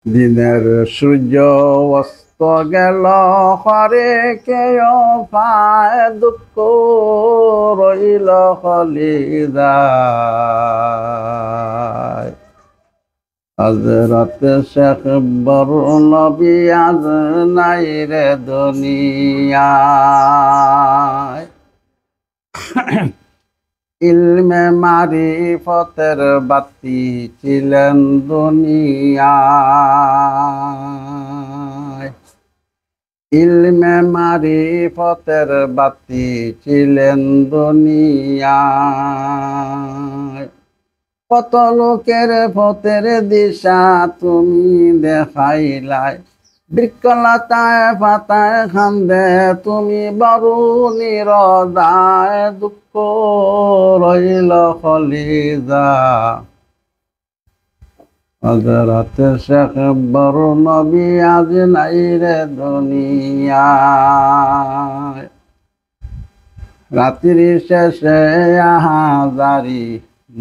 দিনের সূর্য অস্ত গেল, হরে কেউ পায় দুঃখ রইল কলিজায়। হযরত শেখ বরনবী আজ নাই রে দুনিয়ায়। ইলমে মারিফতের বাতি ছিলেন দুনিয়ায়। ইলমে মারিফতের বাতি ছিলেন দুনিয়ায়। কত লোকের পথের দিশা তুমি দেখাইলাই, বৃক্ষলতায় পাতায় খান্দে তুমি বড় নিরদায়, দুঃখ রইল কলিজা। হযরত শেখ বরনবী আজ নাই রে দুনিয়ায়। রাত্রি শেষে আহাজারি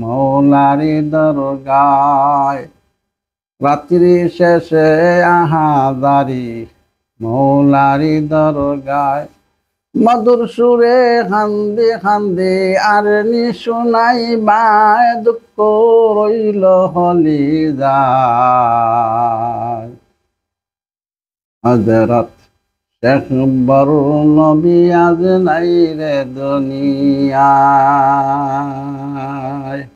মৌলারি দরগায়। রাত্রি শেষে আহাজারি মৌলারি দরগায়। মধুর সুরে খান্দি খান্দি আর নিশুনাই বায়, দুঃখ রইল কলিজায়। হযরত শেখ বরনবী আজ নাই রে দুনিয়ায়।